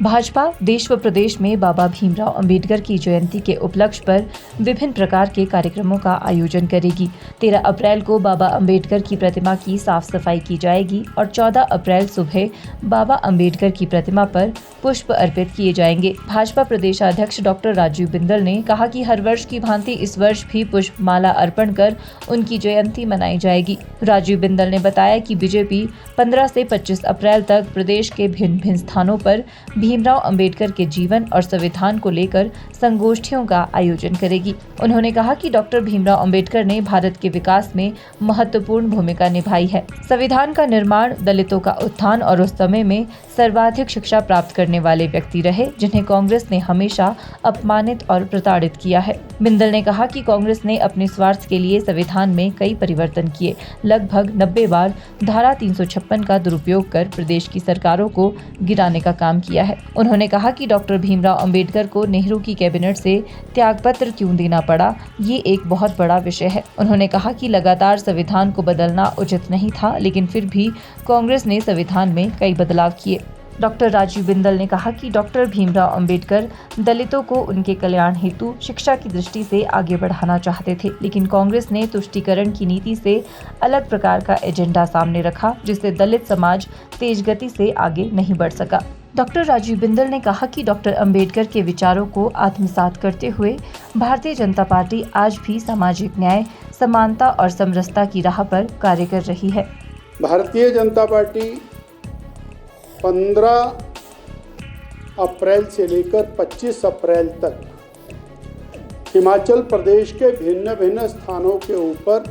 भाजपा देश व प्रदेश में बाबा भीमराव अंबेडकर की जयंती के उपलक्ष्य पर विभिन्न प्रकार के कार्यक्रमों का आयोजन करेगी। 13 अप्रैल को बाबा अंबेडकर की प्रतिमा की साफ सफाई की जाएगी और 14 अप्रैल सुबह बाबा अंबेडकर की प्रतिमा पर पुष्प अर्पित किए जाएंगे। भाजपा प्रदेशाध्यक्ष डॉक्टर राजीव बिंदल ने कहा कि हर वर्ष की भांति इस वर्ष भी पुष्प माला अर्पण कर उनकी जयंती मनाई जाएगी। राजीव बिंदल ने बताया कि बीजेपी 15 से 25 अप्रैल तक प्रदेश के भिन्न भिन्न स्थानों पर भीमराव अंबेडकर के जीवन और संविधान को लेकर संगोष्ठियों का आयोजन करेगी। उन्होंने कहा कि डॉक्टर भीमराव अंबेडकर ने भारत के विकास में महत्वपूर्ण भूमिका निभाई है। संविधान का निर्माण, दलितों का उत्थान और उस समय में सर्वाधिक शिक्षा प्राप्त करने वाले व्यक्ति रहे, जिन्हें कांग्रेस ने हमेशा अपमानित और प्रताड़ित किया है। बिंदल ने कहा कि कांग्रेस ने अपने स्वार्थ के लिए संविधान में कई परिवर्तन किए, लगभग 90 बार धारा 356 का दुरुपयोग कर प्रदेश की सरकारों को गिराने का काम किया है। उन्होंने कहा कि डॉक्टर भीमराव अंबेडकर को नेहरू की कैबिनेट से त्यागपत्र क्यों देना पड़ा, ये एक बहुत बड़ा विषय है। उन्होंने कहा कि लगातार संविधान को बदलना उचित नहीं था, लेकिन फिर भी कांग्रेस ने संविधान में कई बदलाव किए। डॉक्टर राजीव बिंदल ने कहा कि डॉक्टर भीमराव अंबेडकर दलितों को उनके कल्याण हेतु शिक्षा की दृष्टि से आगे बढ़ाना चाहते थे, लेकिन कांग्रेस ने तुष्टीकरण की नीति से अलग प्रकार का एजेंडा सामने रखा, जिससे दलित समाज तेज गति से आगे नहीं बढ़ सका। डॉक्टर राजीव बिंदल ने कहा कि डॉक्टर अंबेडकर के विचारों को आत्मसात करते हुए भारतीय जनता पार्टी आज भी सामाजिक न्याय, समानता और समरसता की राह पर कार्य कर रही है। भारतीय जनता पार्टी 15 अप्रैल से लेकर 25 अप्रैल तक हिमाचल प्रदेश के भिन्न भिन्न स्थानों के ऊपर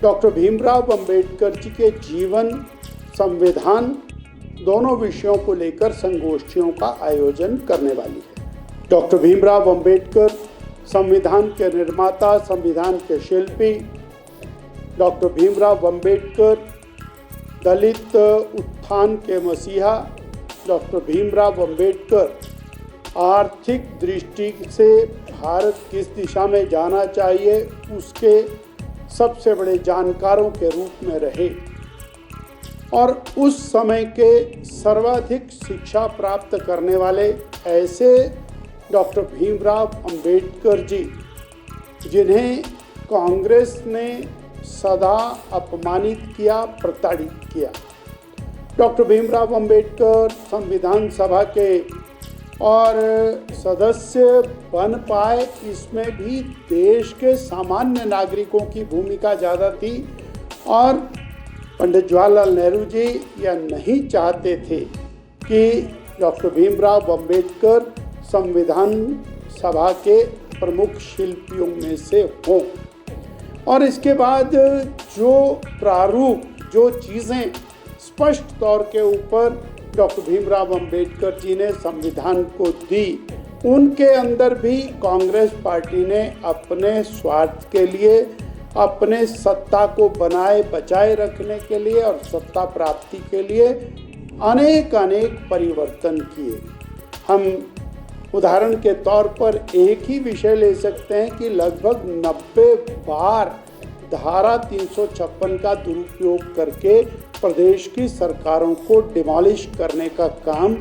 डॉक्टर भीमराव अंबेडकर जी के जीवन, संविधान दोनों विषयों को लेकर संगोष्ठियों का आयोजन करने वाली है। डॉक्टर भीमराव अंबेडकर संविधान के निर्माता, संविधान के शिल्पी, डॉक्टर भीमराव अंबेडकर दलित उत्थान के मसीहा, डॉक्टर भीमराव अंबेडकर आर्थिक दृष्टि से भारत किस दिशा में जाना चाहिए उसके सबसे बड़े जानकारों के रूप में रहे और उस समय के सर्वाधिक शिक्षा प्राप्त करने वाले ऐसे डॉक्टर भीमराव अंबेडकर जी, जिन्हें कांग्रेस ने सदा अपमानित किया, प्रताड़ित किया। डॉक्टर भीमराव अंबेडकर संविधान सभा के और सदस्य बन पाए, इसमें भी देश के सामान्य नागरिकों की भूमिका ज़्यादा थी और पंडित जवाहरलाल नेहरू जी यह नहीं चाहते थे कि डॉक्टर भीमराव अंबेडकर संविधान सभा के प्रमुख शिल्पियों में से हों। और इसके बाद जो प्रारूप, जो चीज़ें स्पष्ट तौर के ऊपर डॉक्टर भीमराव अंबेडकर जी ने संविधान को दी, उनके अंदर भी कांग्रेस पार्टी ने अपने स्वार्थ के लिए, अपने सत्ता को बनाए बचाए रखने के लिए और सत्ता प्राप्ति के लिए अनेक परिवर्तन किए। हम उदाहरण के तौर पर एक ही विषय ले सकते हैं कि लगभग 90 बार धारा 356 का दुरुपयोग करके प्रदेश की सरकारों को डिमोलिश करने का काम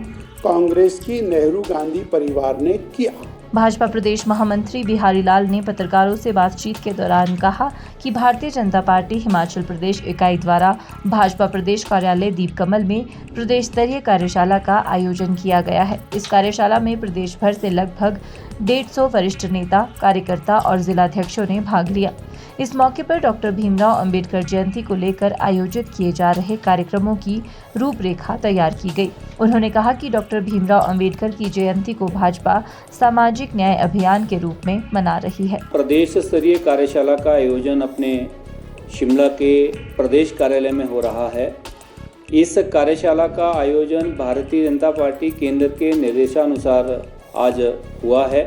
कांग्रेस की नेहरू गांधी परिवार ने किया। भाजपा प्रदेश महामंत्री बिहारी लाल ने पत्रकारों से बातचीत के दौरान कहा कि भारतीय जनता पार्टी हिमाचल प्रदेश इकाई द्वारा भाजपा प्रदेश कार्यालय दीपकमल में प्रदेश स्तरीय कार्यशाला का आयोजन किया गया है। इस कार्यशाला में प्रदेश भर से लगभग 150 वरिष्ठ नेता, कार्यकर्ता और जिलाध्यक्षों ने भाग लिया। इस मौके पर डॉक्टर भीमराव अंबेडकर जयंती को लेकर आयोजित किए जा रहे कार्यक्रमों की रूपरेखा तैयार की गई। उन्होंने कहा कि डॉक्टर भीमराव अंबेडकर की जयंती को भाजपा सामाजिक न्याय अभियान के रूप में मना रही है। प्रदेश स्तरीय कार्यशाला का आयोजन अपने शिमला के प्रदेश कार्यालय में हो रहा है। इस कार्यशाला का आयोजन भारतीय जनता पार्टी केंद्र के निर्देशानुसार आज हुआ है।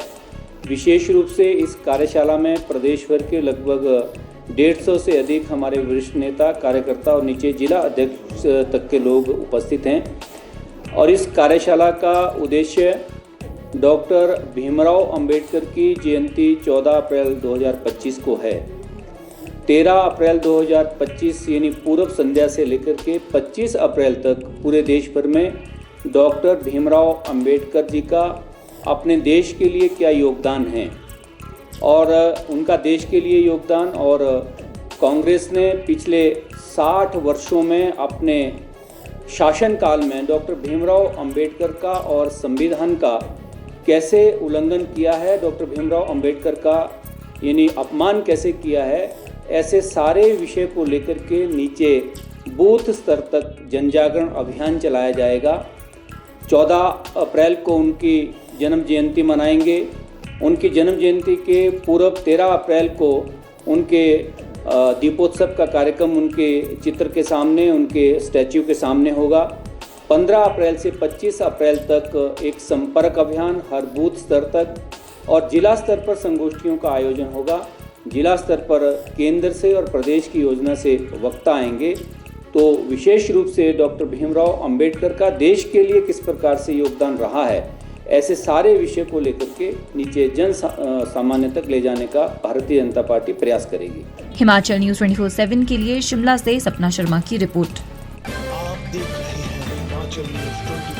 विशेष रूप से इस कार्यशाला में प्रदेश भर के लगभग 150 से अधिक हमारे वरिष्ठ नेता, कार्यकर्ता और नीचे जिला अध्यक्ष तक के लोग उपस्थित हैं और इस कार्यशाला का उद्देश्य डॉक्टर भीमराव अंबेडकर की जयंती 14 अप्रैल 2025 को है। 13 अप्रैल 2025 यानी पूर्व संध्या से लेकर के 25 अप्रैल तक पूरे देश भर में डॉक्टर भीमराव अंबेडकर जी का अपने देश के लिए क्या योगदान है और उनका देश के लिए योगदान और कांग्रेस ने पिछले 60 वर्षों में अपने शासनकाल में डॉक्टर भीमराव अंबेडकर का और संविधान का कैसे उल्लंघन किया है, डॉक्टर भीमराव अंबेडकर का यानी अपमान कैसे किया है, ऐसे सारे विषय को लेकर के नीचे बूथ स्तर तक जनजागरण अभियान चलाया जाएगा। 14 अप्रैल को उनकी जन्म जयंती मनाएंगे। उनकी जन्म जयंती के पूर्व 13 अप्रैल को उनके दीपोत्सव का कार्यक्रम उनके चित्र के सामने, उनके स्टैच्यू के सामने होगा। 15 अप्रैल से 25 अप्रैल तक एक संपर्क अभियान हर बूथ स्तर तक और जिला स्तर पर संगोष्ठियों का आयोजन होगा। जिला स्तर पर केंद्र से और प्रदेश की योजना से वक्ता आएंगे। तो विशेष रूप से डॉक्टर भीमराव अंबेडकर का देश के लिए किस प्रकार से योगदान रहा है, ऐसे सारे विषय को लेकर के नीचे जन सामान्य तक ले जाने का भारतीय जनता पार्टी प्रयास करेगी। हिमाचल न्यूज़ 24/7 के लिए शिमला से सपना शर्मा की रिपोर्ट। आप देख रहे हैं हिमाचल न्यूज़ 24।